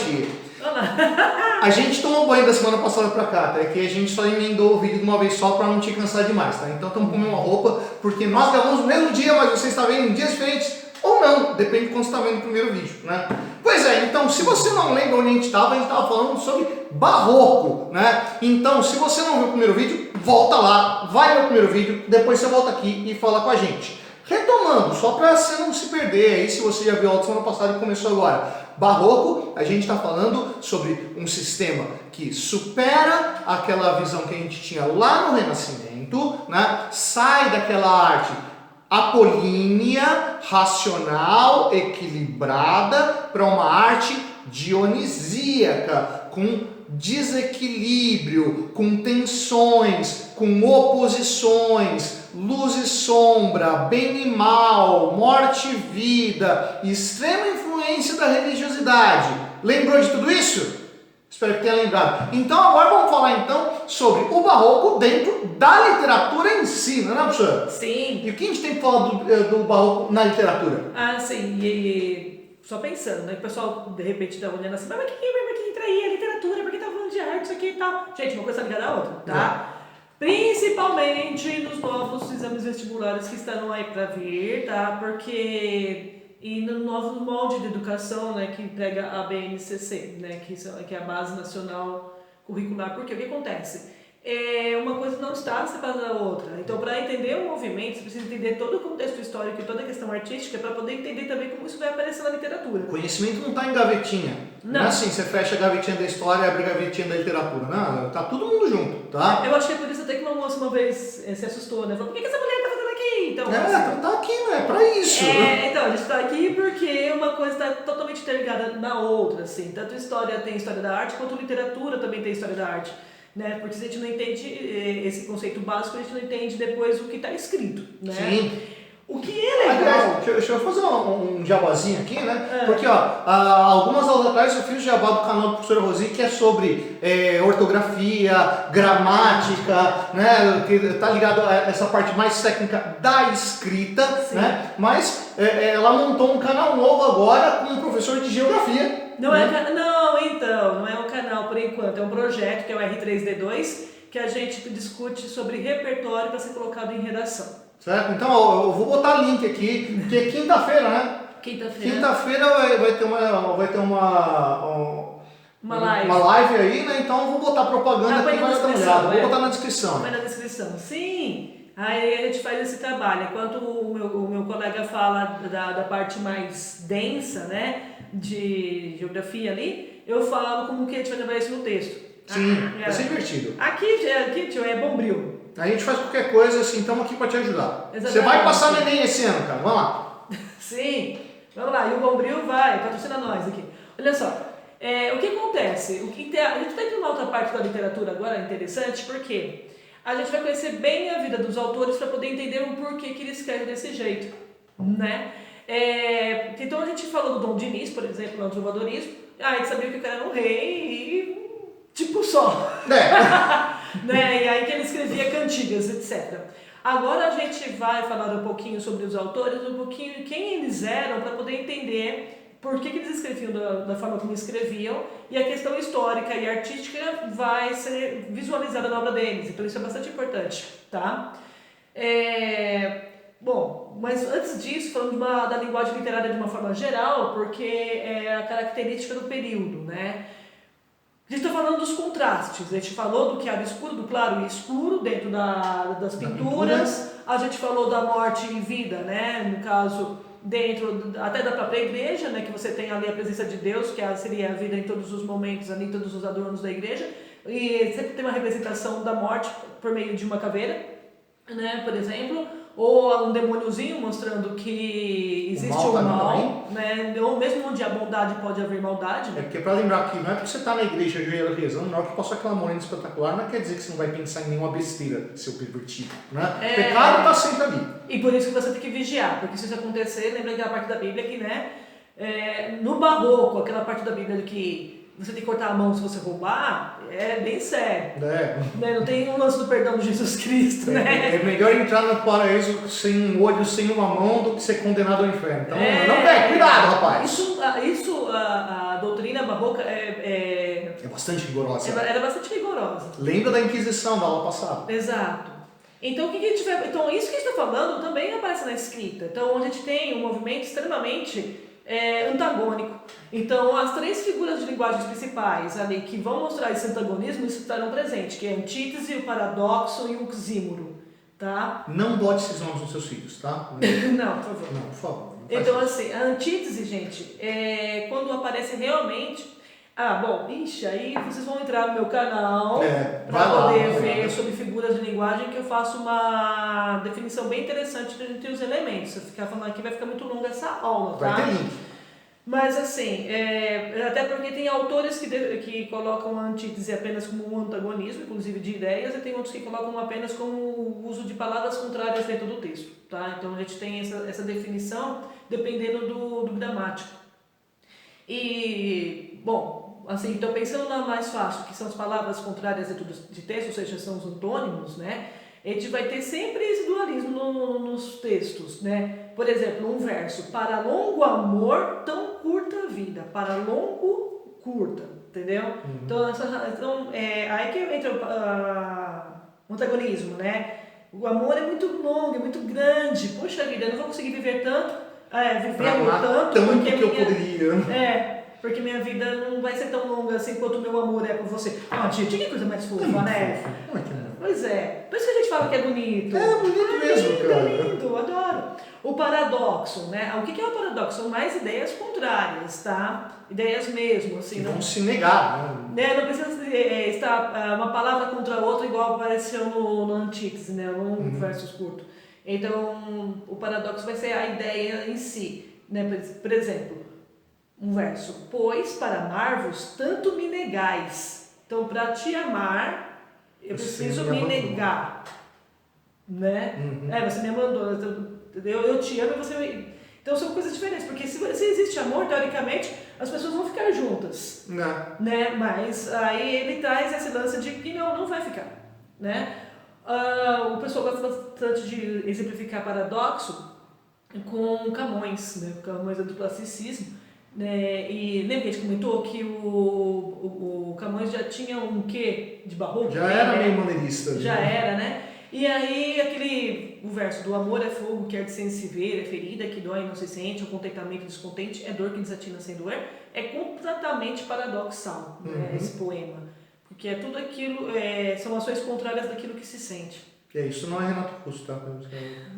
noite. A gente tomou banho da semana passada pra cá, tá? É que a gente só emendou o vídeo de uma vez só pra não te cansar demais, tá? Então estamos com uma roupa, porque nós gravamos no mesmo dia, mas você está vendo em dias diferentes ou não, depende de quando você está vendo o primeiro vídeo, né? Pois é, então se você não lembra onde a gente estava falando sobre barroco, né? Então se você não viu o primeiro vídeo, volta lá, vai ver o primeiro vídeo, depois você volta aqui e fala com a gente. Retomando, só para você não se perder aí, se você já viu a aula semana passada e começou agora. Barroco, a gente está falando sobre um sistema que supera aquela visão que a gente tinha lá no Renascimento, né? Sai daquela arte apolínea, racional, equilibrada, para uma arte dionisíaca, com desequilíbrio, com tensões, com oposições, luz e sombra, bem e mal, morte e vida, extrema influência da religiosidade. Lembrou de tudo isso? Espero que tenha lembrado. Então agora vamos falar então sobre o barroco dentro da literatura em si, não é, professora? Sim. E o que a gente tem que falar do barroco na literatura? Ah, sim. E só pensando, né? O pessoal de repente tá olhando assim, mas que entra aí a literatura, porque tá falando de arte, isso aqui e tal. Gente, uma coisa ligada à outra, tá? Principalmente nos novos exames vestibulares que estão aí para vir, tá? Porque e no novo molde de educação, né, que emprega a BNCC, né, que é a Base Nacional Curricular. Porque o que acontece? Uma coisa não está separada da outra. Então, para entender o movimento, você precisa entender todo o contexto histórico e toda a questão artística para poder entender também como isso vai aparecer na literatura. O conhecimento não está em gavetinha. Não é assim, você fecha a gavetinha da história e abre a gavetinha da literatura. Não, tá todo mundo junto, tá? Eu acho que é por isso até que uma moça uma vez se assustou, né? Falou, por que essa mulher tá fazendo aqui? Então, assim, tá aqui, né? É pra isso. Então, a gente tá aqui porque uma coisa está totalmente interligada na outra, assim. Tanto história tem história da arte, quanto literatura também tem história da arte. Né? Porque se a gente não entende esse conceito básico, a gente não entende depois o que está escrito, né? Sim. O que é legal... Aliás, deixa eu fazer um jabazinho aqui, né? Porque, algumas aulas atrás eu fiz o jabá do canal do professor Rosi, que é sobre ortografia, gramática, né? Que tá ligado a essa parte mais técnica da escrita, né? Mas ela montou um canal novo agora com um professor de geografia. Não é um canal por enquanto, é um projeto que é o R3D2, que a gente discute sobre repertório para ser colocado em redação. Certo? Então eu vou botar link aqui, porque é quinta-feira, né? Quinta-feira vai ter uma live aí, né? Então eu vou botar propaganda aqui, vai dar uma olhada. Vou botar na descrição. Vai na descrição. Sim! Aí a gente faz esse trabalho. Enquanto o meu colega fala da parte mais densa, né? De geografia ali, eu falo como que a gente vai trabalhar isso no texto. Sim, vai ser divertido. Aqui, tio, é bombril. A gente faz qualquer coisa, assim, estamos aqui para te ajudar. Exatamente. Você vai passar no Enem esse ano, cara. Vamos lá. Sim, vamos lá. E o bombril vai, patrocina nós aqui. Olha só, o que acontece? A gente está indo numa outra parte da literatura agora, interessante, porque a gente vai conhecer bem a vida dos autores para poder entender o porquê que eles escrevem desse jeito, né? Então a gente falou do Dom Dinis, por exemplo, no trovadorismo. A gente sabia que o cara era um rei e tipo só. Né? E aí que ele escrevia cantigas, etc. Agora a gente vai falar um pouquinho sobre os autores, um pouquinho quem eles eram, para poder entender por que eles escreviam da forma como escreviam, e a questão histórica e artística vai ser visualizada na obra deles. Então isso é bastante importante, tá? Bom, mas antes disso, falando da linguagem literária de uma forma geral, porque é a característica do período, né? A gente está falando dos contrastes, a gente falou do que era escuro, do claro e escuro dentro das pinturas, a gente falou da morte e vida, né? No caso, dentro até da própria igreja, né? Que você tem ali a presença de Deus, que seria a vida em todos os momentos, ali, em todos os adornos da igreja, e sempre tem uma representação da morte por meio de uma caveira, né? Por exemplo, ou um demôniozinho mostrando que existe o mal, né? Ou mesmo onde há bondade pode haver maldade. É porque para lembrar que não é porque você está na igreja ajoelhado rezando, na hora que passou aquela morena espetacular, não quer dizer que você não vai pensar em nenhuma besteira, seu pervertido, né? O pecado está sempre ali. E por isso que você tem que vigiar, porque se isso acontecer, lembra aquela parte da Bíblia que, né? No barroco, aquela parte da Bíblia que você tem que cortar a mão se você roubar, é bem sério. Né? Não tem um lance do perdão de Jesus Cristo, né? É melhor entrar no paraíso sem um olho, sem uma mão, do que ser condenado ao inferno. Então, não cuidado, rapaz. A doutrina barroca é bastante rigorosa. Era bastante rigorosa. Lembra da Inquisição da aula passada? Exato. Então, o que a gente vai... Então, isso que a gente está falando também aparece na escrita. Então, a gente tem um movimento extremamente antagônico. Então, as três figuras de linguagens principais ali que vão mostrar esse antagonismo estarão presentes, que é a antítese, o paradoxo e o oxímoro, tá? Não bote esses nomes nos seus filhos, tá? Não, por favor. Não, por favor. Então, assim, a antítese, gente, é quando aparece realmente... aí vocês vão entrar no meu canal para poder ver sobre figuras de linguagem, que eu faço uma definição bem interessante entre os elementos. Se eu ficar falando aqui, vai ficar muito longa essa aula, tá? Vai ter link. Mas, assim, até porque tem autores que colocam a antítese apenas como um antagonismo, inclusive de ideias, e tem outros que colocam apenas como o uso de palavras contrárias dentro do texto, tá? Então, a gente tem essa definição dependendo do gramático. E, bom, assim, então pensando na mais fácil, que são as palavras contrárias dentro de texto, ou seja, são os antônimos, né? A gente vai ter sempre esse dualismo nos textos, né? Por exemplo, um verso: para longo amor, tão curta vida. Para longo, curta, entendeu? Uhum. Então, aí que entra o antagonismo, né? O amor é muito longo, é muito grande. Poxa vida, eu não vou conseguir viver tanto, viver amor tanto, porque que eu poderia. Porque minha vida não vai ser tão longa assim quanto o meu amor é por você. Tia, que coisa mais fofa, né? Pois é. Por isso que a gente fala que é bonito. É bonito mesmo, cara. É lindo, adoro. O paradoxo, né? O que é o paradoxo? São mais ideias contrárias, tá? Ideias mesmo, assim. Não se negar, né? Não precisa estar uma palavra contra a outra igual apareceu no antítese, né? Longo versus curto. Então, o paradoxo vai ser a ideia em si, né? Por exemplo, um verso: pois para amar-vos tanto me negais. Então, para te amar, eu preciso me negar, né? Você me abandonou, eu te amo e você me... Então, são coisas diferentes, porque se existe amor, teoricamente, as pessoas vão ficar juntas, né? Mas aí ele traz esse lance de que não vai ficar, né? O pessoal gosta bastante de exemplificar paradoxo com Camões, né? Camões é do classicismo. E lembra que a gente comentou que o Camões já tinha um quê de barroco? Já era meio maneirista. Já era, né? E aí o verso: do amor é fogo que arde sem se ver, é ferida que dói e não se sente, o contentamento descontente, é dor que desatina sem doer. É completamente paradoxal, né, esse poema. Porque é tudo aquilo, são ações contrárias daquilo que se sente. Isso não é Renato Russo, tá?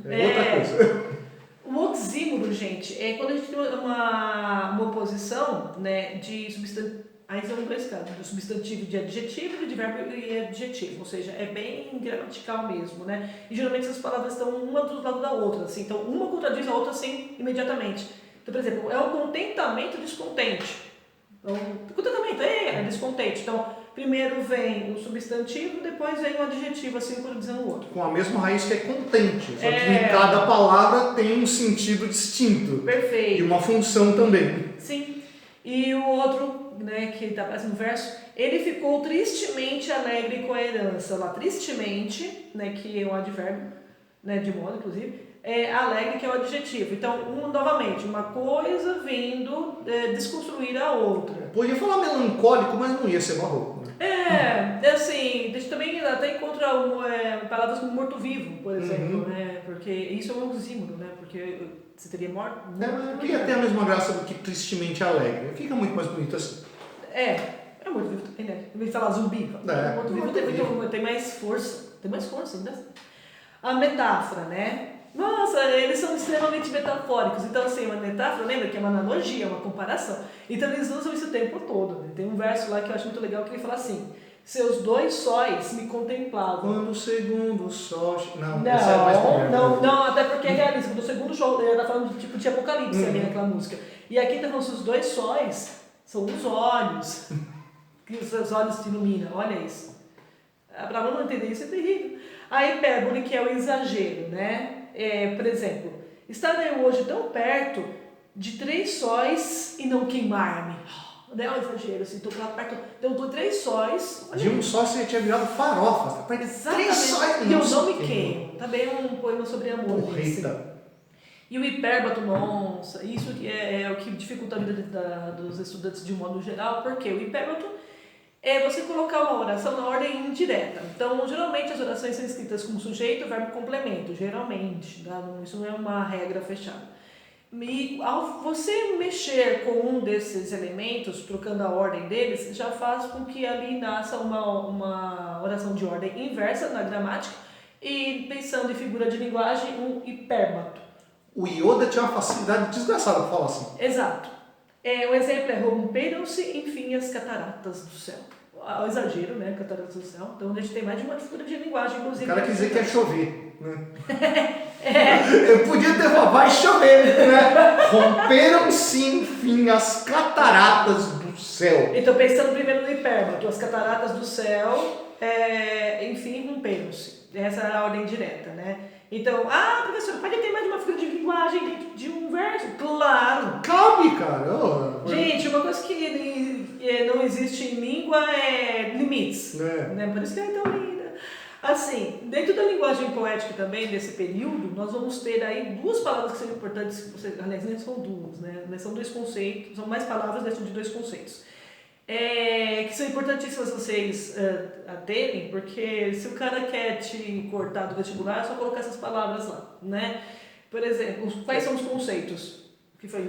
É outra coisa. O oxímoro, gente, é quando a gente tem uma oposição, né, de substantivo. Aí são dois casos: do substantivo de adjetivo e de verbo e adjetivo, ou seja, é bem gramatical mesmo, né? E geralmente essas palavras estão uma do lado da outra, assim, então uma contradiz a outra assim imediatamente. Então, por exemplo, é um contentamento descontente. Então, contentamento é descontente. Então, primeiro vem o substantivo, depois vem o adjetivo, assim, contradizendo o outro. Com a mesma raiz, que é contente, só que em cada palavra tem um sentido distinto. Perfeito. E uma função também. Sim. E o outro, né, que está no verso: ele ficou tristemente alegre com a herança. Lá, tristemente, né, que é um advérbio, né, de modo, inclusive, alegre, que é o adjetivo. Então, novamente, uma coisa vindo desconstruir a outra. Podia falar melancólico, mas não ia ser barroco, né? Assim, a gente também até encontra palavras como morto-vivo, por exemplo, né? Porque isso é um oxímoro, né? Porque você teria morto. Não ia ter a mesma graça do que tristemente alegre. Fica muito mais bonito assim. É morto-vivo também, né? Em vez de falar zumbi, morto-vivo tem mais força. Tem mais força, ainda. A metáfora, né? Nossa, eles são extremamente metafóricos. Então, assim, uma metáfora, lembra que é uma analogia, uma comparação. Então, eles usam isso o tempo todo, né? Tem um verso lá que eu acho muito legal que ele fala assim: seus dois sóis me contemplavam. Quando o segundo sol... Não, essa é mais moderna. Não, até porque é realíssimo. Do segundo sol, ele tá falando tipo de Apocalipse ali naquela música. E aqui tá falando: os dois sóis são os olhos, que os seus olhos te iluminam. Olha isso. Para não entender isso é terrível. A hipérbole, que é o exagero, né? Por exemplo, estarei hoje tão perto de 3 sóis e não queimar-me. Não é um exagero, assim, estou lá perto, eu dou 3 sóis. De um só você tinha virado farofa. Tá? Exatamente. 3 sóis e eu não me queimo. Também é um poema sobre amor. Porreta. E o hipérbato, nossa, isso é o que dificulta a vida dos estudantes de um modo geral, porque o hipérbato é você colocar uma oração na ordem indireta. Então, geralmente as orações são escritas com sujeito, verbo, complemento, geralmente, tá? Isso não é uma regra fechada. E ao você mexer com um desses elementos, trocando a ordem deles, já faz com que ali nasça uma oração de ordem inversa na gramática e, pensando em figura de linguagem, um hipérbato. O Yoda tinha uma facilidade desgraçada para falar assim. Exato. O exemplo é: romperam-se, enfim, as cataratas do céu. O exagero, né? Cataratas do céu. Então, a gente tem mais de uma figura de linguagem, inclusive. O cara quis dizer que ia chover, né? Eu podia ter falado, vai chover, né? Romperam-se, enfim, as cataratas do céu. Então, pensando primeiro no hipérbato, as cataratas do céu, enfim, romperam-se. Essa é a ordem direta, né? Então, professor, pode ter mais de uma figura de linguagem dentro de um verso? Claro! Cabe, cara. Gente, uma coisa que não existe em língua é limites. Né? Por isso que ela é tão linda. Assim, dentro da linguagem poética também, desse período, nós vamos ter aí duas palavras que são importantes, aliás, nem são duas, né? São dois conceitos, são mais palavras dentro de dois conceitos. Que são importantíssimas vocês terem, porque se o cara quer te cortar do vestibular, é só colocar essas palavras lá, né? Por exemplo, quais são os conceitos? Que foi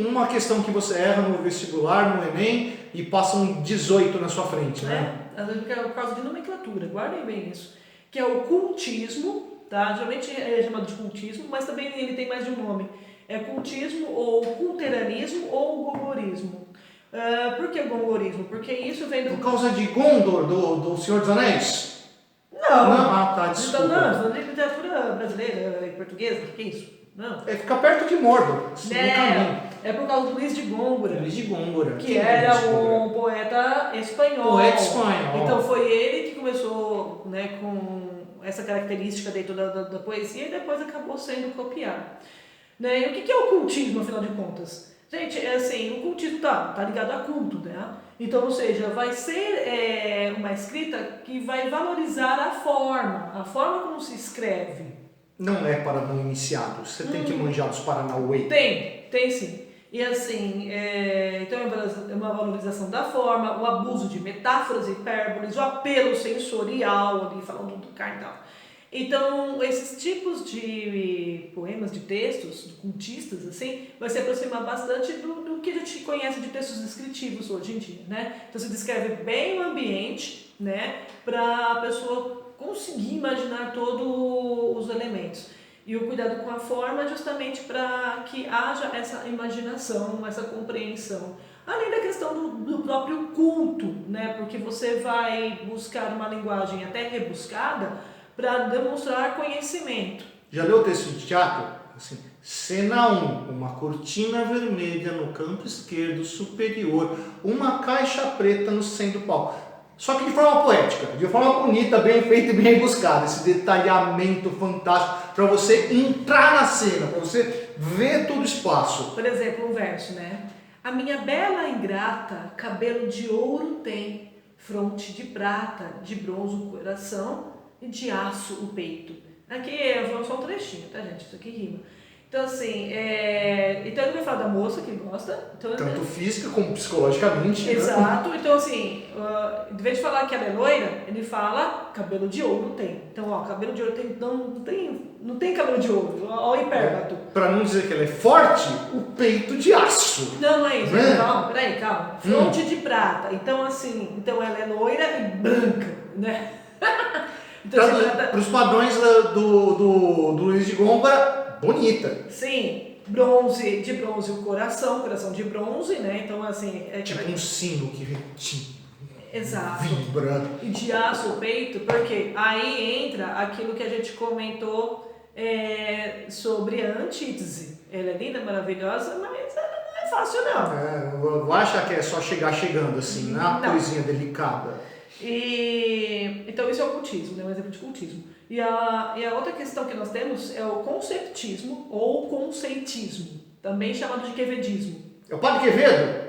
uma questão que você erra no vestibular, no Enem, e passam 18 na sua frente, né? Por causa de nomenclatura, guardem bem isso. Que é o cultismo, tá? Geralmente é chamado de cultismo, mas também ele tem mais de um nome. É cultismo, ou culteranismo, ou gogorismo. Por que gongorismo? Porque isso vem do... Por causa de Gondor, do Senhor dos Anéis? Não. Tá, desculpa. Não, de literatura brasileira e portuguesa, o que é isso? Não. Fica perto de Mordor. É por causa do Luís de Góngora. Luís de Góngora. Que era um poeta espanhol. Então foi ele que começou, né, com essa característica dentro da poesia e depois acabou sendo copiado. Né? E o que é o cultismo, afinal de contas? Gente, o cultismo tá ligado a culto, né? Então, ou seja, vai ser uma escrita que vai valorizar a forma como se escreve. Não é para não iniciados, você tem que manjar os Paranauê. Tem sim. E assim, então é uma valorização da forma, o abuso de metáforas e hipérboles, o apelo sensorial, ali falando do carnal. Então, esses tipos de poemas, de textos, de cultistas, assim, vai se aproximar bastante do que a gente conhece de textos descritivos hoje em dia, né? Então, você descreve bem o ambiente, né, para a pessoa conseguir imaginar todos os elementos. E o cuidado com a forma é justamente para que haja essa imaginação, essa compreensão. Além da questão do próprio culto, né? Porque você vai buscar uma linguagem até rebuscada para demonstrar conhecimento. Já leu o texto de teatro? Assim, cena 1, uma cortina vermelha no canto esquerdo superior, uma caixa preta no centro do palco. Só que de forma poética, de forma bonita, bem feita e bem rebuscada. Esse detalhamento fantástico para você entrar na cena, para você ver todo o espaço. Por exemplo, um verso, né? A minha bela ingrata, cabelo de ouro tem, fronte de prata, de bronze o coração e de aço o peito. Aqui é só um trechinho, tá, gente? Isso aqui rima. Então, assim, então ele vai falar da moça que ele gosta. Então, tanto física como psicologicamente. Exato. Né? Então, assim, em vez de falar que ela é loira, ele fala cabelo de ouro tem. Então, cabelo de ouro não tem cabelo de ouro. Olha o hipérbato. Pra não dizer que ela é forte, o peito de aço. Não é isso. Calma. Fronte de prata. Então, assim, ela é loira e branca, né? Então, para os padrões do Luís de Góngora, bonita. Sim, de bronze o coração de bronze, né? Então, assim... tipo um sino que exato. Vibra. E de aço o peito, porque aí entra aquilo que a gente comentou sobre a antítese. Ela é linda, maravilhosa, mas ela não é fácil, não. Vou achar que é só chegar chegando assim, não é uma coisinha delicada. Então isso é o cultismo, né? Um exemplo de cultismo. E a outra questão que nós temos é o conceptismo ou conceitismo, também chamado de quevedismo. É o Padre Quevedo?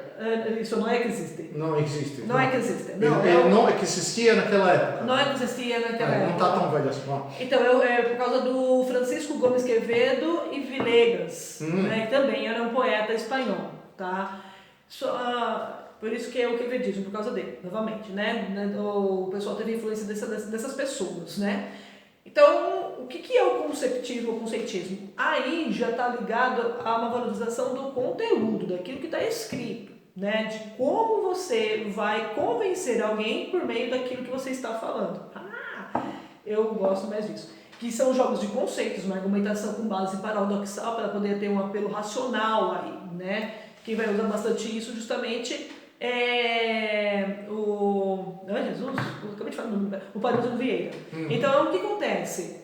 Isso não é que existe. Não existe. Não é que existe. Não é que existia naquela época. Não é que existia naquela época. Não está tão velho assim. Então, é por causa do Francisco Gomes Quevedo e Vilegas, né? Que também era um poeta espanhol, tá? Por isso que é o quevedismo, por causa dele, novamente, né? O pessoal teve influência dessas pessoas, né? Então, o que é o conceptismo ou conceitismo? Aí já está ligado a uma valorização do conteúdo, daquilo que está escrito, né? De como você vai convencer alguém por meio daquilo que você está falando. Eu gosto mais disso. Que são jogos de conceitos, uma argumentação com base paradoxal para poder ter um apelo racional aí, né? Quem vai usar bastante isso justamente Jesus, eu acabei de falar o Padre Antônio Vieira. Então, o que acontece?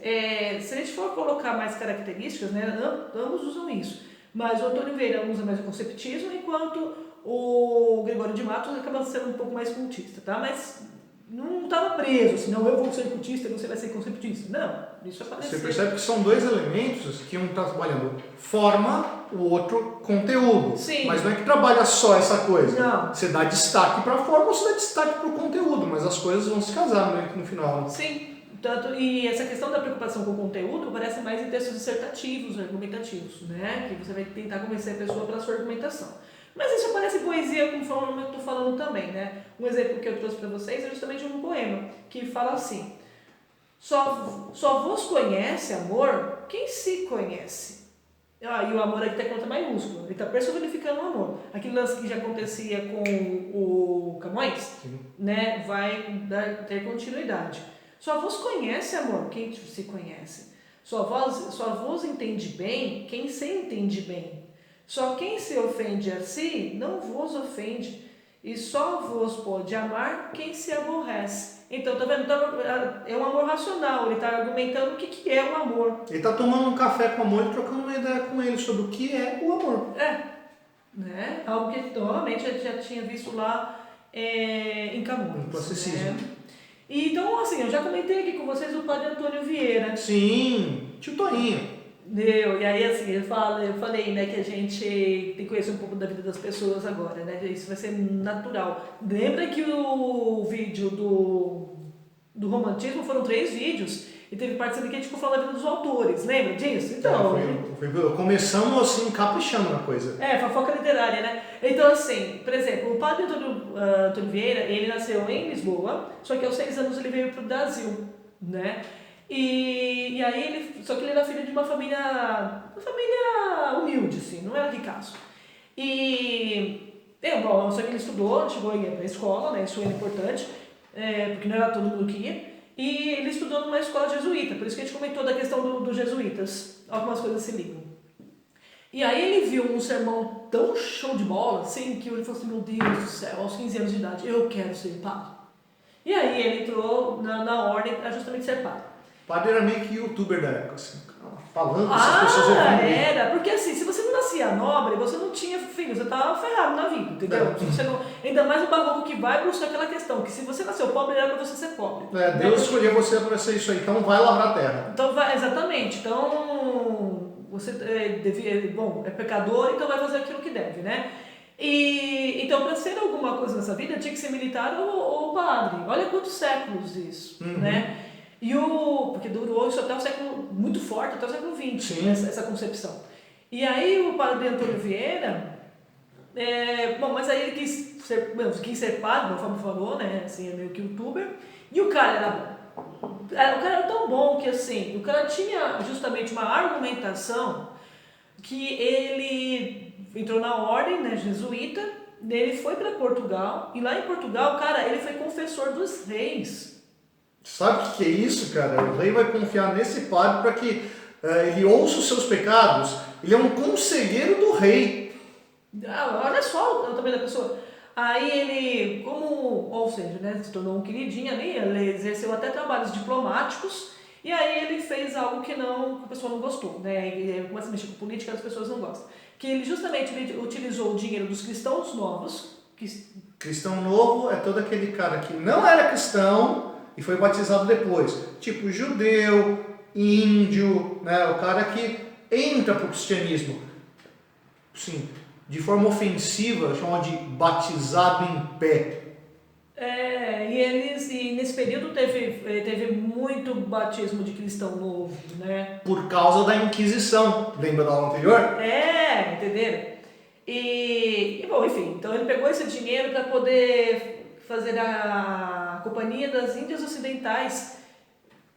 Se a gente for colocar mais características, né, ambos usam isso, mas o Antônio Vieira usa mais o conceptismo, enquanto o Gregório de Matos acaba sendo um pouco mais cultista, tá? Mas não estava preso, assim, não, eu vou ser cultista e você vai ser conceptista. Não, isso apareceu. Você percebe que são dois elementos que um está trabalhando forma, o outro conteúdo. Sim. Mas não é que trabalha só essa coisa. Não. Você dá destaque para a forma, você dá destaque para o conteúdo, mas as coisas vão se casar no final. Sim. E essa questão da preocupação com o conteúdo aparece mais em textos dissertativos, argumentativos, né? Que você vai tentar convencer a pessoa pela sua argumentação. Mas isso aparece em poesia, conforme eu estou falando também, né? Um exemplo que eu trouxe para vocês é justamente um poema, que fala assim: só vos conhece, amor, quem se conhece. E o amor aqui está com letra maiúscula, ele está personificando o amor. Aquele lance que já acontecia com o Camões, né? Vai ter continuidade. Só vos conhece, amor, quem se conhece. Só vos entende bem quem se entende bem. Só quem se ofende a si não vos ofende, e só vos pode amar quem se aborrece. Então, tá vendo? É um amor racional, ele está argumentando o que é o amor. Ele está tomando um café com o amor e trocando uma ideia com ele sobre o que é o amor. Né? Algo que normalmente a gente já tinha visto lá em Camões. Um classicismo. Né? E, então, assim, eu já comentei aqui com vocês o Padre Antônio Vieira. Sim, tio Toninho. E aí, assim, eu falei, né, que a gente tem que conhecer um pouco da vida das pessoas agora, né? Isso vai ser natural. Lembra que o vídeo do romantismo foram 3 vídeos e teve partes ali que a gente ficou falando da vida dos autores, lembra disso? Então... Começamos, assim, caprichando na coisa. Fofoca literária, né? Então, assim, por exemplo, o Padre Antônio Vieira, ele nasceu em Lisboa, só que aos 6 anos ele veio para o Brasil, né? E aí só que ele era filho de uma família humilde, assim, não era ricaço. Só que ele estudou, chegou a ir para a escola, né? Isso é importante, porque não era todo mundo que ia. E ele estudou numa escola jesuíta, por isso que a gente comentou da questão dos jesuítas. Algumas coisas se ligam. E aí ele viu um sermão tão show de bola, assim, que ele falou assim: meu Deus do céu, aos 15 anos de idade, eu quero ser padre. E aí ele entrou na ordem para justamente ser padre. O padre era meio que youtuber da época, assim, falando, essas pessoas ouvindo. Era, porque assim, se você não nascia nobre, você não tinha filho, você tava ferrado na vida, entendeu? Se você não, ainda mais o barroco que vai buscar aquela questão, que se você nasceu pobre, era pra você ser pobre. Deus escolheu você para ser isso aí, então vai lavrar a terra. Então exatamente, então você é pecador, então vai fazer aquilo que deve, né? Então, para ser alguma coisa nessa vida, tinha que ser militar ou padre. Olha quantos séculos isso, né? Porque durou isso até o século, muito forte, até o século XX, essa concepção. E aí o Padre Antônio Vieira, mas aí ele quis ser padre, conforme falou, né? Assim, é meio que youtuber. E o cara era bom. O cara era tão bom que, assim, o cara tinha justamente uma argumentação que ele entrou na ordem, né, jesuíta, ele foi para Portugal, e lá em Portugal, cara, ele foi confessor dos reis. Sabe o que é isso, cara? O rei vai confiar nesse padre para que ele ouça os seus pecados. Ele é um conselheiro do rei. Olha só o tamanho da pessoa. Aí ele, né, se tornou um queridinho ali, ele exerceu até trabalhos diplomáticos, e aí ele fez algo que a pessoa não gostou, né? Ele começa a mexer com política, as pessoas não gostam. Que ele justamente utilizou o dinheiro dos cristãos novos. Cristão novo é todo aquele cara que não era cristão e foi batizado depois. Tipo judeu, índio, né? O cara que entra pro cristianismo. Sim, de forma ofensiva, chamam de batizado em pé. E nesse período teve muito batismo de cristão novo, né? Por causa da Inquisição. Lembra da aula anterior? Entenderam? E E bom, enfim, então ele pegou esse dinheiro para poder fazer a Companhia das Índias Ocidentais,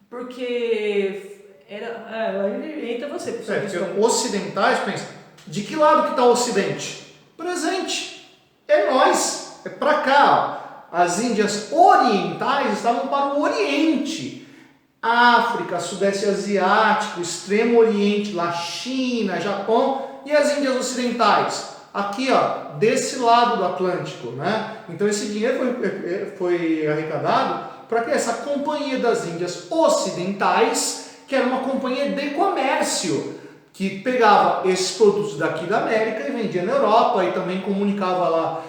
porque aí entra você, professor. Porque ocidentais, pensa, de que lado que está o Ocidente? Presente. É nós. É para cá. As Índias Orientais estavam para o Oriente. África, Sudeste Asiático, Extremo Oriente, lá China, Japão e as Índias Ocidentais. Aqui, ó, desse lado do Atlântico, né? Então esse dinheiro foi arrecadado para que essa Companhia das Índias Ocidentais, que era uma companhia de comércio, que pegava esses produtos daqui da América e vendia na Europa e também comunicava lá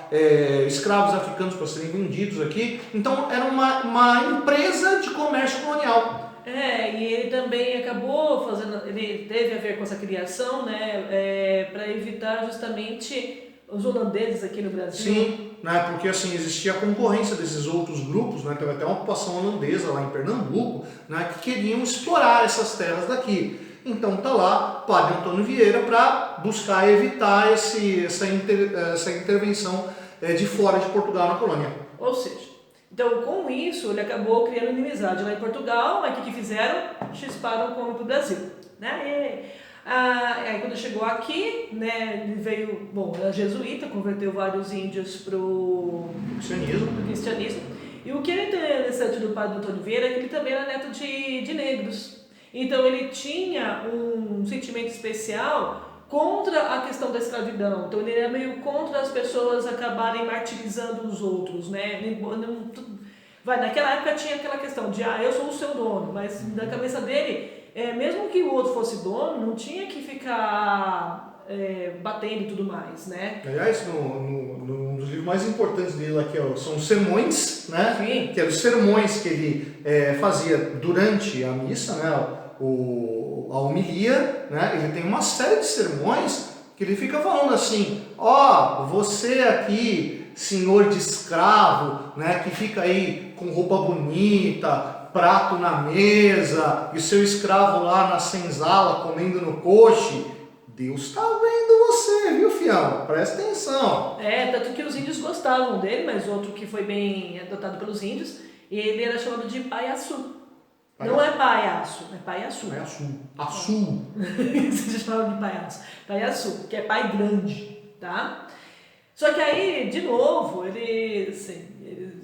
escravos africanos para serem vendidos aqui. Então era uma empresa de comércio colonial. E ele também acabou fazendo, ele teve a ver com essa criação, né, para evitar justamente os holandeses aqui no Brasil. Sim, né, porque assim existia a concorrência desses outros grupos, né, teve até uma ocupação holandesa lá em Pernambuco, né, que queriam explorar essas terras daqui. Então tá lá Padre Antônio Vieira para buscar evitar essa intervenção de fora de Portugal na colônia. Ou seja, então com isso ele acabou criando inimizade lá em Portugal, aí o que fizeram? Chisparam como para o Brasil. Né? Aí quando chegou aqui, né, ele veio, era jesuíta, converteu vários índios para o cristianismo. E o que é interessante do Padre Antônio Vieira é que ele também era neto de negros. Então ele tinha um sentimento especial contra a questão da escravidão. Então ele era meio contra as pessoas acabarem martirizando os outros, né? Naquela época tinha aquela questão de eu sou o seu dono, mas na cabeça dele, mesmo que o outro fosse dono, não tinha que ficar batendo e tudo mais, né? Aliás, um dos livros mais importantes dele aqui são os sermões, né? Sim. Que eram os sermões que ele fazia durante a missa, né? A homilia, né? Ele tem uma série de sermões que ele fica falando assim, você aqui, senhor de escravo, né? Que fica aí com roupa bonita, prato na mesa, e seu escravo lá na senzala comendo no coche, Deus está vendo você, viu, fião? Presta atenção. Tanto que os índios gostavam dele, mas outro que foi bem adotado pelos índios, e ele era chamado de paiaçu. Não é paiaço, é paiaçu. Açu. Você chamava de paiaço. Paiaçu, que é pai grande, tá? Só que aí, de novo, ele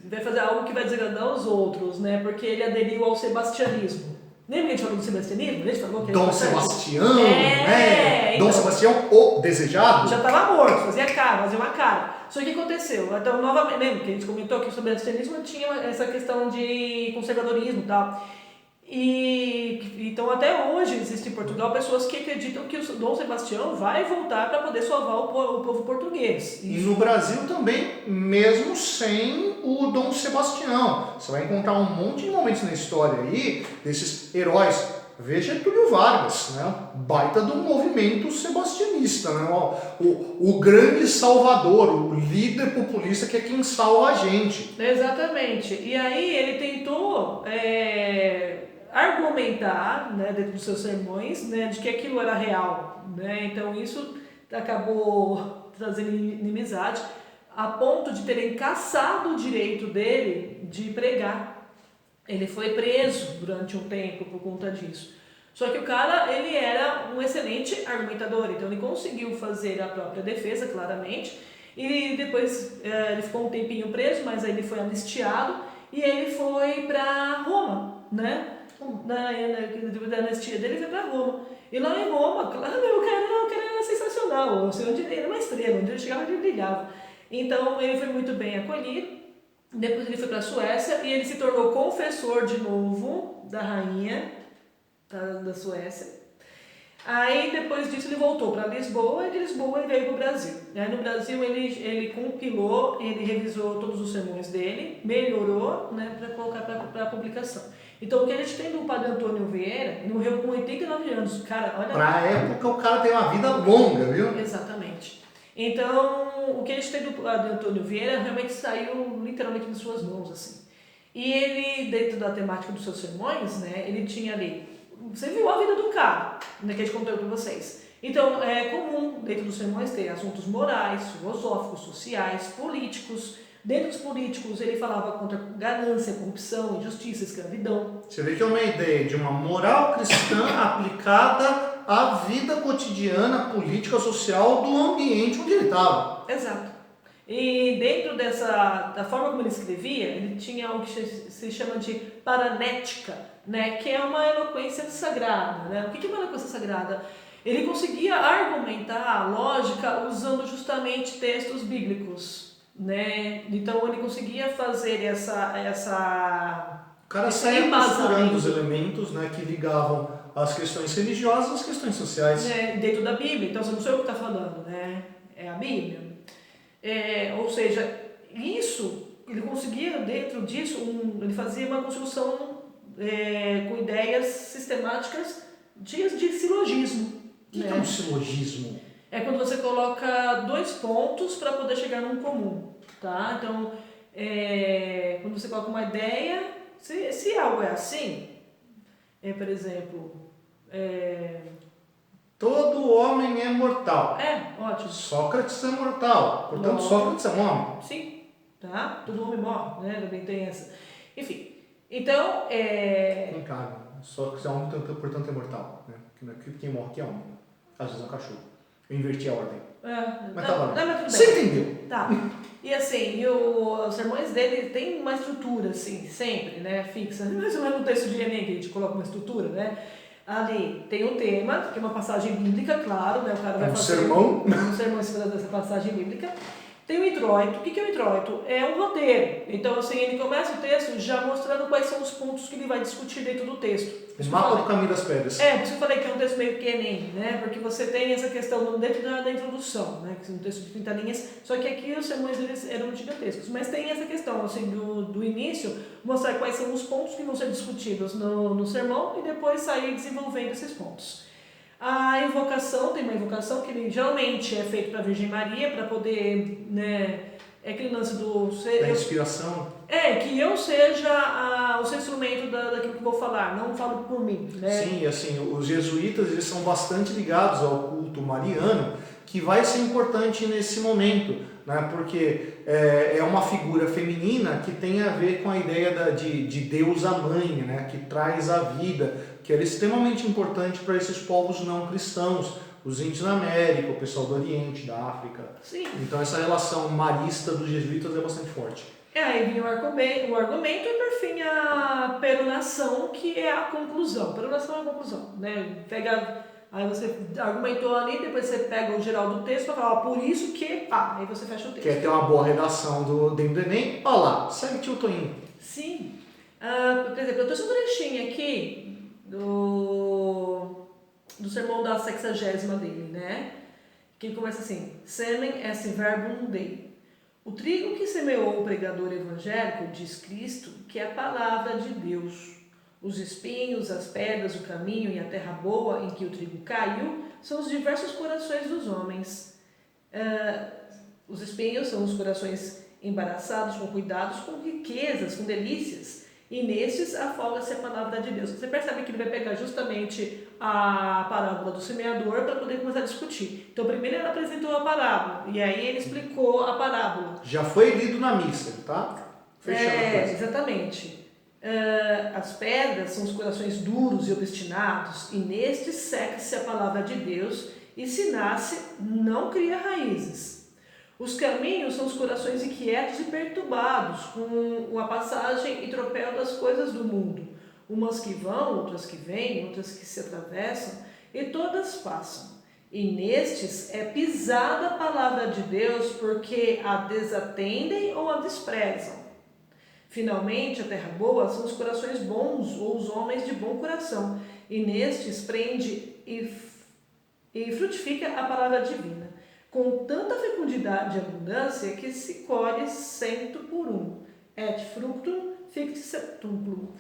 vai fazer algo que vai desagradar os outros, né? Porque ele aderiu ao sebastianismo. Lembra que a gente falou do sebastianismo? A gente falou que Dom Sebastião, né? Dom Sebastião, o desejado. Já estava morto, fazia uma cara. Só que o que aconteceu? Então, novamente, lembra que a gente comentou que o sebastianismo tinha essa questão de conservadorismo e tal. Então até hoje existe em Portugal pessoas que acreditam que o Dom Sebastião vai voltar para poder salvar o povo português. E no Brasil também, mesmo sem o Dom Sebastião. Você vai encontrar um monte de momentos na história aí, desses heróis. Veja Getúlio Vargas, né? Baita do movimento sebastianista, né? O grande salvador, o líder populista que é quem salva a gente. Exatamente. E aí ele tentou argumentar, né, dentro dos seus sermões, né, de que aquilo era real, né? Então isso acabou trazendo inimizade a ponto de terem cassado o direito dele de pregar. Ele foi preso durante um tempo por conta disso. Só que o cara, ele era um excelente argumentador, então ele conseguiu fazer a própria defesa, claramente, e depois ele ficou um tempinho preso, mas aí ele foi anistiado e ele foi para Roma, né? Da anistia dele foi para Roma. E lá em Roma, claro, o cara era sensacional, onde ele era uma estrela, onde ele chegava ele brilhava. Então ele foi muito bem acolhido. Depois ele foi para a Suécia e ele se tornou confessor de novo da rainha da Suécia. Aí depois disso ele voltou para Lisboa e de Lisboa ele veio para o Brasil. No Brasil ele compilou, ele revisou todos os sermões dele, melhorou, né, para colocar para a publicação. Então o que a gente tem do Padre Antônio Vieira, ele morreu com 89 anos. Cara, olha. Pra época o cara tem uma vida longa, viu? Exatamente. Então o que a gente tem do Padre Antônio Vieira realmente saiu literalmente de suas mãos, assim. E ele, dentro da temática dos seus sermões, né, ele tinha ali. Você viu a vida do cara, né, que a gente contou para vocês. Então, é comum dentro dos sermões ter assuntos morais, filosóficos, sociais, políticos. Dentro dos políticos, ele falava contra ganância, corrupção, injustiça, escravidão. Você vê que é uma ideia de uma moral cristã aplicada à vida cotidiana, política, social do ambiente onde ele estava. Exato. E dentro da forma como ele escrevia, ele tinha algo que se chama de paranética, né? Que é uma eloquência sagrada. Né? O que é uma eloquência sagrada? Ele conseguia argumentar a lógica usando justamente textos bíblicos. Né? Então ele conseguia fazer O cara saía costurando os elementos, né, que ligavam as questões religiosas às questões sociais. Dentro da Bíblia, então não sou eu que está falando, né? É a Bíblia. Ou seja, isso, ele conseguia dentro disso, ele fazia uma construção com ideias sistemáticas de silogismo. O que é um silogismo? É quando você coloca dois pontos para poder chegar num comum, tá? Então, quando você coloca uma ideia, se algo é assim, por exemplo... Todo homem é mortal. Ótimo. Sócrates é mortal, portanto Sócrates é um homem. Sim, tá? Todo homem morre, né? Também tem essa. Enfim, então... Com carga. Sócrates é homem, portanto é mortal. Né? Quem morre aqui é homem. Às vezes é um cachorro. Eu inverti a ordem. Mas tá valendo. Mas tudo bem. Você entendeu? Tá. E assim, os sermões dele tem uma estrutura, assim, sempre, né? Fixa. Mas não é no texto de Enem que a gente coloca uma estrutura, né? Ali tem um tema, que é uma passagem bíblica, claro, né? O cara vai fazer um sermão em cima dessa passagem bíblica. Tem o introito. O que é o introito? É um roteiro. Então, assim, ele começa o texto já mostrando quais são os pontos que ele vai discutir dentro do texto. O mapa do caminho das pedras. Por isso que eu falei que é um texto meio que Enem, né? Porque você tem essa questão dentro da introdução, né? Que é um texto de 30 linhas, só que aqui os sermões deles eram gigantescos. Mas tem essa questão, assim, do início, mostrar quais são os pontos que vão ser discutidos no sermão e depois sair desenvolvendo esses pontos. A invocação, tem uma invocação que geralmente é feita para a Virgem Maria, para poder, né, é aquele lance da inspiração. Que eu seja o seu instrumento daquilo que vou falar, não falo por mim. Né? Sim, assim, os jesuítas eles são bastante ligados ao culto mariano, que vai ser importante nesse momento, né? Porque é uma figura feminina que tem a ver com a ideia de deusa mãe, né? Que traz a vida, que era extremamente importante para esses povos não cristãos, os índios da América, o pessoal do Oriente, da África. Sim. Então essa relação marista dos jesuítas é bastante forte. Aí vinha o argumento e por fim a peronação, que é a conclusão. Peronação é a conclusão, né? Aí você argumentou ali, depois você pega o geral do texto e fala, por isso que, aí você fecha o texto. Quer ter uma boa redação dentro do Enem? Olha lá, segue tio Toinho. Sim. Por exemplo, eu trouxe um trechinho aqui do sermão da 60ª dele, né? Que começa assim, semen esse verbum Dei. O trigo que semeou o pregador evangélico, diz Cristo, que é a palavra de Deus. Os espinhos, as pedras, o caminho e a terra boa em que o trigo caiu são os diversos corações dos homens. Os espinhos são os corações embaraçados, com cuidados, com riquezas, com delícias. E nestes afoga-se a palavra de Deus. Você percebe que ele vai pegar justamente a parábola do semeador para poder começar a discutir. Então, primeiro ele apresentou a parábola, e aí ele explicou a parábola. Já foi lido na missa, tá? Fechando a coisa. Exatamente. As pedras são os corações duros e obstinados, e nestes seca-se a palavra de Deus, e se nasce, não cria raízes. Os caminhos são os corações inquietos e perturbados, com a passagem e tropel das coisas do mundo. Umas que vão, outras que vêm, outras que se atravessam, e todas passam. E nestes é pisada a palavra de Deus, porque a desatendem ou a desprezam. Finalmente, a terra boa são os corações bons, ou os homens de bom coração, e nestes prende e frutifica a palavra divina, com tanta fecundidade e abundância que se colhe 100 et fructum fict septuplo.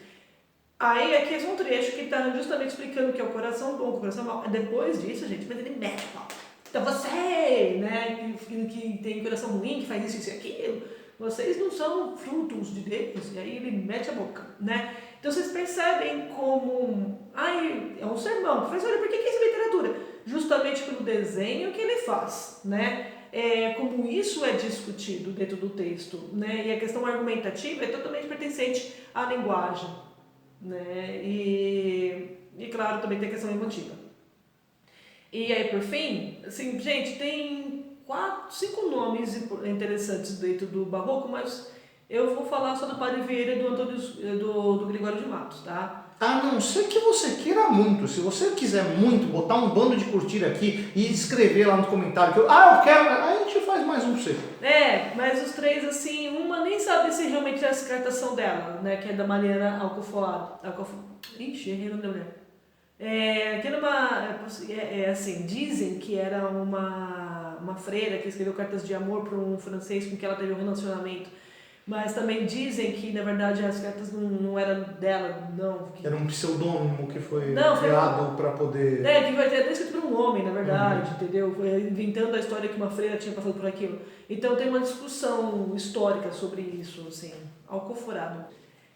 Aí aqui é um trecho que está justamente explicando o que é o coração bom, o coração mau. Depois disso, gente, mas ele mete o pau. Então você, né, que tem coração ruim, que faz isso e aquilo, vocês não são frutos de Deus. E aí ele mete a boca, né? Então vocês percebem como... é um sermão. Professora, por que isso é literatura? justamente pelo desenho que ele faz, né? Como isso é discutido dentro do texto, né? E a questão argumentativa é totalmente pertencente à linguagem, né? E claro, também tem a questão emotiva. E aí, por fim, assim, gente, tem 5 nomes interessantes dentro do Barroco, mas eu vou falar só do Padre Vieira e do Gregório de Matos, tá? A não ser que você queira muito, se você quiser muito, botar um bando de curtir aqui e escrever lá no comentário que eu quero, aí a gente faz mais um pra você. Mas os 3, assim, uma nem sabe se realmente é essa carta são dela, né, que é da Mariana Alcoforado. Ixi, errei o nome da mulher. Que era assim, dizem que era uma freira que escreveu cartas de amor para um francês com quem ela teve um relacionamento. Mas também dizem que, na verdade, as cartas não eram dela, não. Era um pseudônimo que foi Não, criado para poder... que vai ter escrito por um homem, na verdade, entendeu? Foi inventando a história que uma freira tinha passado por aquilo. Então tem uma discussão histórica sobre isso, assim, alcoforado.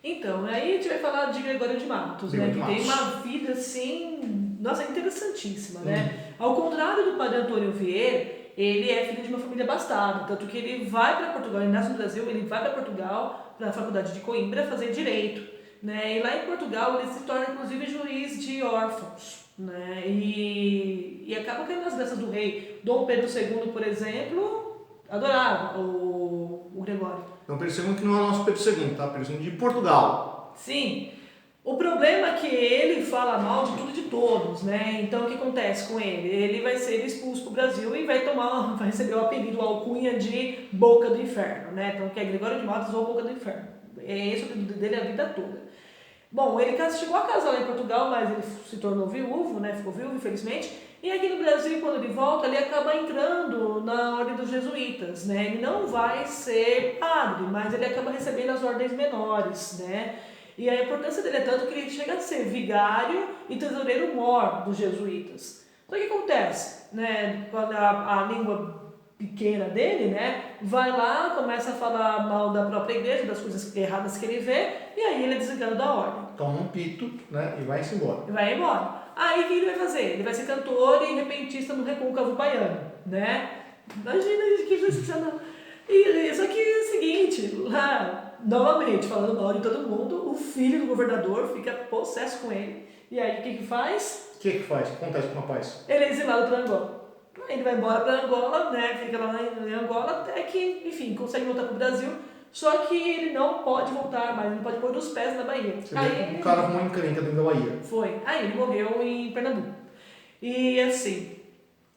Então, aí a gente vai falar de Gregório de Matos, né? Que tem uma vida, assim, nossa, interessantíssima, né? Ao contrário do Padre Antônio Vieira, ele é filho de uma família abastada, tanto que ele vai para Portugal, ele nasce no Brasil, ele vai para Portugal, na faculdade de Coimbra, fazer direito, né? E lá em Portugal ele se torna inclusive juiz de órfãos, né? E acaba caindo nas graças do rei. Dom Pedro II, por exemplo, adorava o Gregório. Então percebam que não é o nosso Pedro II, tá? Pedro II de Portugal. Sim. O problema é que ele fala mal de tudo e de todos, né? Então o que acontece com ele? Ele vai ser expulso pro Brasil e vai receber o apelido, a alcunha de Boca do Inferno, né? Então que é Gregório de Matos ou Boca do Inferno. É esse o apelido dele a vida toda. Bom, ele chegou a casar lá em Portugal, mas ele se tornou viúvo, né? Ficou viúvo, infelizmente. E aqui no Brasil, quando ele volta, ele acaba entrando na ordem dos jesuítas, né? Ele não vai ser padre, mas ele acaba recebendo as ordens menores, né? E a importância dele é tanto que ele chega a ser vigário e tesoureiro-mor dos jesuítas. Então o que acontece? Né? Quando a língua pequena dele, né, vai lá, começa a falar mal da própria igreja, das coisas erradas que ele vê, e aí ele é desligado da ordem. Toma um pito, né, e vai-se embora. E vai embora. Aí o que ele vai fazer? Ele vai ser cantor e repentista no Recôncavo Baiano, né? Imagina que sensacional. Só que é o seguinte, lá... Novamente, falando mal de todo mundo, o filho do governador fica possesso com ele. E aí, o que faz? O que faz? O que acontece com o rapaz? Ele é exilado para Angola. Aí ele vai embora para Angola, né? Fica lá em Angola até que, enfim, consegue voltar para o Brasil. Só que ele não pode voltar mais, ele não pode pôr os pés na Bahia. O cara arrumou encrenca dentro da Bahia. Foi. Aí ele morreu em Pernambuco. E assim,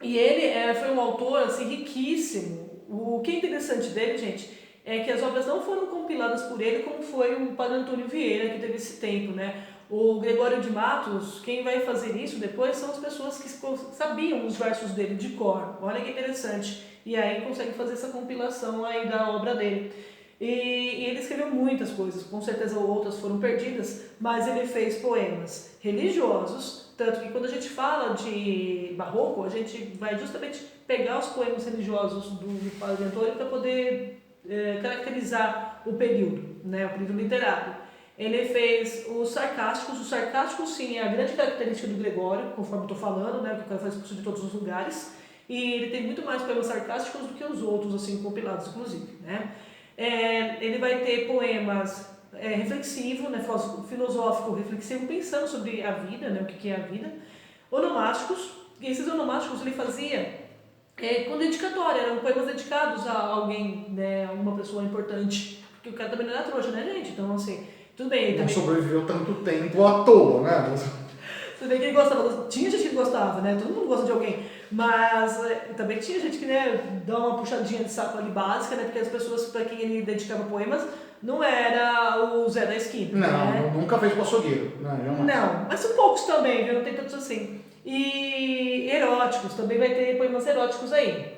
ele foi um autor assim, riquíssimo. O que é interessante dele, gente, é que as obras não foram compiladas por ele, como foi o Padre Antônio Vieira, que teve esse tempo, né? O Gregório de Matos, quem vai fazer isso depois são as pessoas que sabiam os versos dele de cor. Olha que interessante. E aí consegue fazer essa compilação aí da obra dele. E ele escreveu muitas coisas, com certeza outras foram perdidas, mas ele fez poemas religiosos, tanto que quando a gente fala de barroco, a gente vai justamente pegar os poemas religiosos do Padre Antônio para poder caracterizar o período, né, o período literário. Ele fez os sarcásticos sim é a grande característica do Gregório, conforme eu estou falando, né, que o cara faz expulso de todos os lugares, e ele tem muito mais poemas sarcásticos do que os outros, assim, compilados inclusive, né. Ele vai ter poemas reflexivos, né, filosófico, reflexivo, pensando sobre a vida, né, o que é a vida, onomásticos, e esses onomásticos ele fazia com dedicatória, eram poemas dedicados a alguém, né, a uma pessoa importante, porque o cara também não era trouxa, né, gente? Então, assim, tudo bem. Ele não também sobreviveu tanto tempo à toa, né? Tudo bem que ele gostava, tinha gente que gostava, né? Todo mundo gosta de alguém, mas também tinha gente que, né, dá uma puxadinha de saco ali básica, né? Porque as pessoas para quem ele dedicava poemas não era o Zé da esquina. Não, né? nunca fez pro açougueiro, né? Não, mas são poucos também, viu? Não tem tantos assim. E eróticos, também vai ter poemas eróticos aí.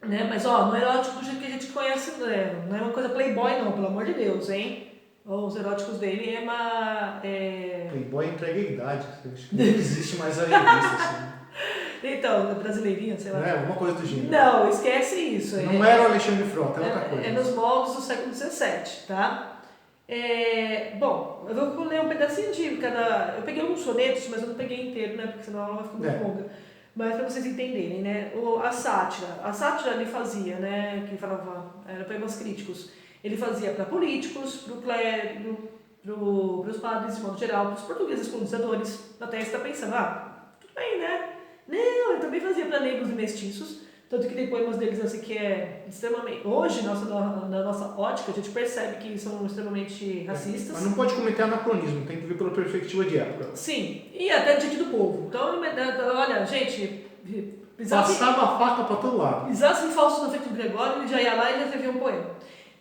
Né? Mas ó, não é erótico do jeito que a gente conhece, né? Não é uma coisa playboy não, pelo amor de Deus, hein? Os eróticos dele é uma... Playboy entrega a idade, não existe mais a revista, assim. Então, brasileirinha, sei lá. Não é alguma coisa do gênero. Não, esquece isso. Não era o Alexandre Frota, é outra coisa. É nos moldes do século XVII, tá? Bom, eu vou ler um pedacinho de cada... Eu peguei alguns sonetos, mas eu não peguei inteiro, né? Porque senão ela vai ficar muito longa. Mas para vocês entenderem, né? A sátira ele fazia, né? Que falava, era poemas críticos. Ele fazia para políticos, para o clero, para os padres de modo geral, para os portugueses colonizadores. Até você está pensando, tudo bem, né? Não, ele também fazia para negros e mestiços. Tanto que tem poemas deles assim que é extremamente... Hoje, na nossa ótica, a gente percebe que são extremamente racistas. Mas não pode cometer anacronismo, tem que ver pela perspectiva de época. Sim, e até diante do povo. Então, olha, gente... Passava a faca para todo lado. Pisasse em falso na frente do Gregório, ele já ia lá e já escrevia um poema.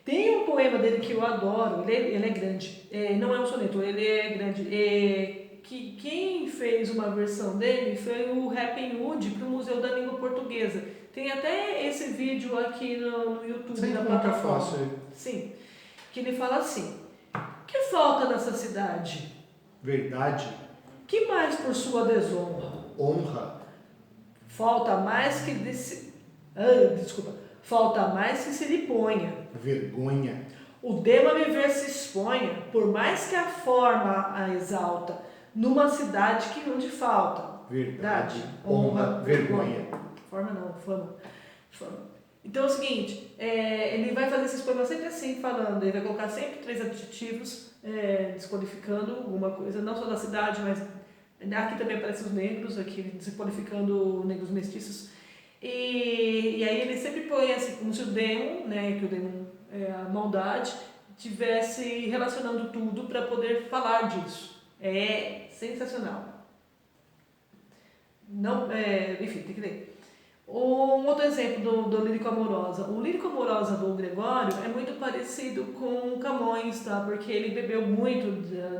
Tem um poema dele que eu adoro, ele é grande. Não é um soneto, ele é grande. Que quem fez uma versão dele foi o Happy Hood para o Museu da Língua Portuguesa. Tem até esse vídeo aqui no YouTube da plataforma. Fácil. Sim. Que ele fala assim: que falta nessa cidade? Verdade. Que mais por sua desonra? Honra. Falta mais que Falta mais que se lhe ponha. Vergonha. O dema viver se exponha, por mais que a forma a exalta, numa cidade que onde falta. Verdade. Honra. Vergonha. Forma não, fama. Então é o seguinte, ele vai fazer esses poemas sempre assim, falando, ele vai colocar sempre 3 adjetivos, desqualificando alguma coisa, não só da cidade, mas aqui também aparecem os negros, aqui desqualificando negros mestiços. E aí ele sempre põe assim, como se o demo, né, que o demo é a maldade, estivesse relacionando tudo para poder falar disso. É sensacional. Não, enfim, tem que ler. Um outro exemplo do Lírico Amorosa. O Lírico Amorosa do Gregório é muito parecido com Camões, tá? Porque ele bebeu muito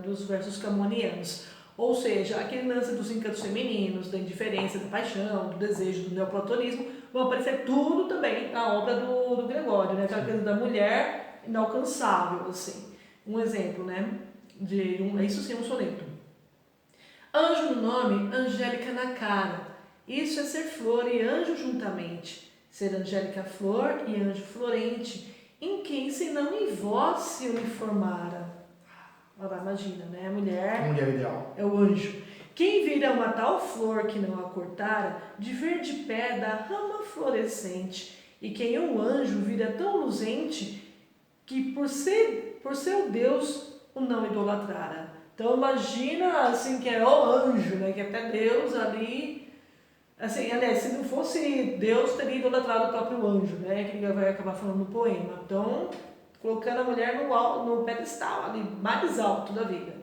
dos versos camonianos. Ou seja, aquele lance dos encantos femininos, da indiferença, da paixão, do desejo, do neoplatonismo, vão aparecer tudo também na obra do Gregório, né? Aquela coisa da mulher inalcançável, assim. Um exemplo, né? Isso sim é um soneto. Anjo no nome, angélica na cara. Isso é ser flor e anjo juntamente. Ser angélica flor e anjo florente, em quem senão em vós se uniformara. Olha lá, imagina, né? A mulher ideal. É o anjo. Quem vira uma tal flor que não a cortara, de verde pé da rama florescente, e quem um anjo vira tão luzente, que por seu Deus o não idolatrara. Então imagina assim que é o anjo, né? Que até Deus ali... Assim, aliás, se não fosse Deus, teria idolatrado o próprio anjo, né? Que ele vai acabar falando no poema. Então, colocando a mulher no pedestal ali, mais alto da vida.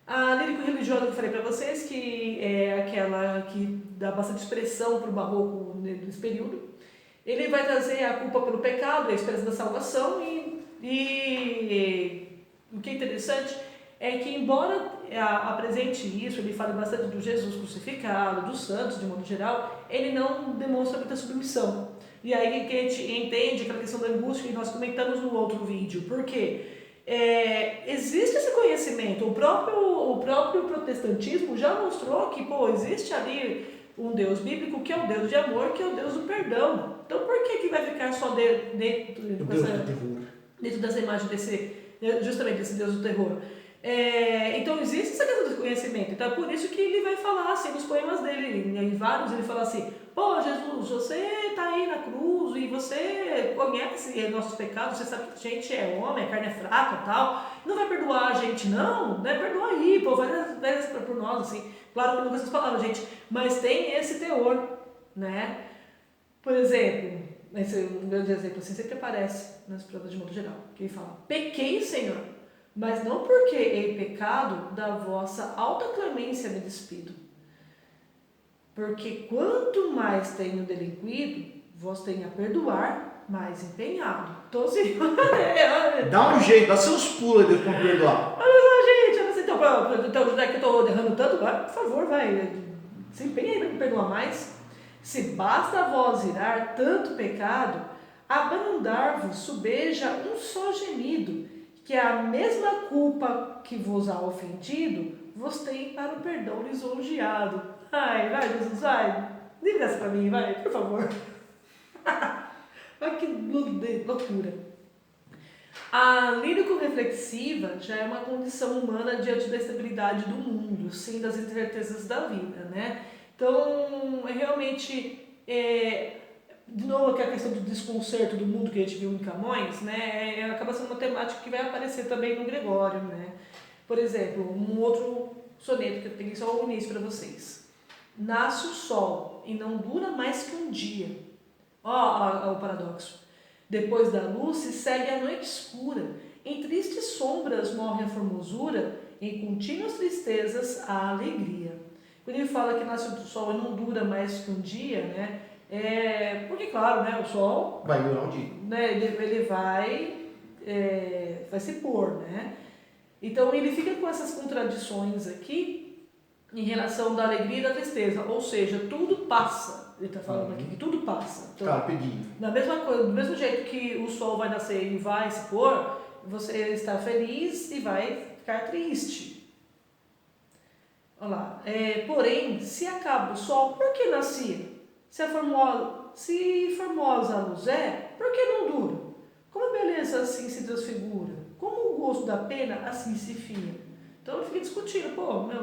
A lírico-religiosa que eu falei para vocês, que é aquela que dá bastante expressão para o barroco nesse período, ele vai trazer a culpa pelo pecado, a esperança da salvação, e o que é interessante é que, embora apresente isso, ele fala bastante do Jesus crucificado, dos santos de modo geral, ele não demonstra muita submissão. E aí que a gente entende aquela questão da angústia que nós comentamos no outro vídeo. Por quê? Existe esse conhecimento. O próprio protestantismo já mostrou que existe ali um Deus bíblico que é o Deus de amor, que é o Deus do perdão. Então por que vai ficar só dentro dessa imagem justamente desse Deus do terror? Então existe essa questão do conhecimento. Então é por isso que ele vai falar assim nos poemas dele, em vários ele fala assim: pô, Jesus, você está aí na cruz e você conhece nossos pecados, você sabe que a gente é homem, a carne é fraca e tal, não vai perdoar a gente, não, vai perdoar aí, pô, vai por nós, assim. Claro que nunca essas palavras, gente, mas tem esse teor, né? Por exemplo, esse é um grande exemplo, assim, sempre aparece nas provas de modo geral, que ele fala: pequei, Senhor, mas não porque em pecado da vossa alta clemência me despido. Porque quanto mais tenho delinquido, vós tenho a perdoar, mais empenhado. Então, assim, dá um jeito, dá seus pulos aí para perdoar. Olha só, gente, então, já que eu estou errando tanto, vai, por favor, vai, se empenha aí para me perdoar mais. Se basta a vós irar tanto pecado, abrandar-vos subeja um só gemido, que é a mesma culpa que vos há ofendido, vos tem para o perdão lisonjeado. Ai, vai, Jesus, vai. Diga essa pra mim, vai, por favor. Olha que loucura. A lírico-reflexiva já é uma condição humana diante da estabilidade do mundo, sim, das incertezas da vida, né? Então, é realmente, de novo, aquela questão do desconcerto do mundo que a gente viu em Camões, né, acaba sendo uma temática que vai aparecer também no Gregório, né. Por exemplo, um outro soneto que eu peguei só o início para vocês. Nasce o sol e não dura mais que um dia. Ó, o paradoxo. Depois da luz se segue a noite escura. Em tristes sombras morre a formosura, em contínuas tristezas a alegria. Quando ele fala que nasce o sol e não dura mais que um dia, né? Porque, claro, né, o sol Vai durar um dia. Né, ele vai se pôr, né? Então ele fica com essas contradições aqui em relação da alegria e da tristeza, ou seja, tudo passa. Ele está falando aqui que tudo passa. Então, Cara, pedi. da mesma coisa, do mesmo jeito que o sol vai nascer e vai se pôr, você está feliz e vai ficar triste. Olha lá. Porém, se acaba o sol, por que nascia? Se formosa a luz por que não dura? Como a beleza assim se transfigura? Como o gosto da pena assim se fia? Então ele fica discutindo, mas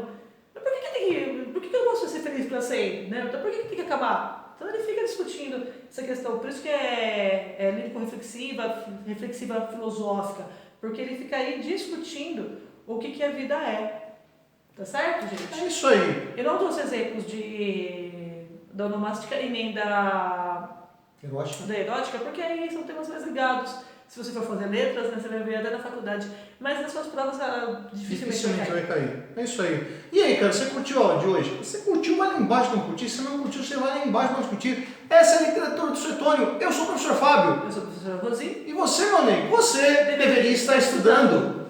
por que eu não posso ser feliz para sempre? Né? Então por que tem que acabar? Então ele fica discutindo essa questão, por isso que é lírico-reflexiva filosófica, porque ele fica aí discutindo o que a vida é. Tá certo, gente? É isso aí. Eu não trouxe exemplos da onomástica e nem da erótica, porque aí são temas mais ligados. Se você for fazer letras, né, você vai ver até na faculdade. Mas nas suas provas, dificilmente vai cair. É isso aí. E aí, cara, você curtiu o áudio de hoje? Você curtiu, vai lá embaixo não curtir. Se não curtiu, você vai lá embaixo não discutir. Essa é a literatura do Suetônio. Eu sou o professor Fábio. Eu sou a professora Rosi. E você, meu amigo, você deveria estar estudando.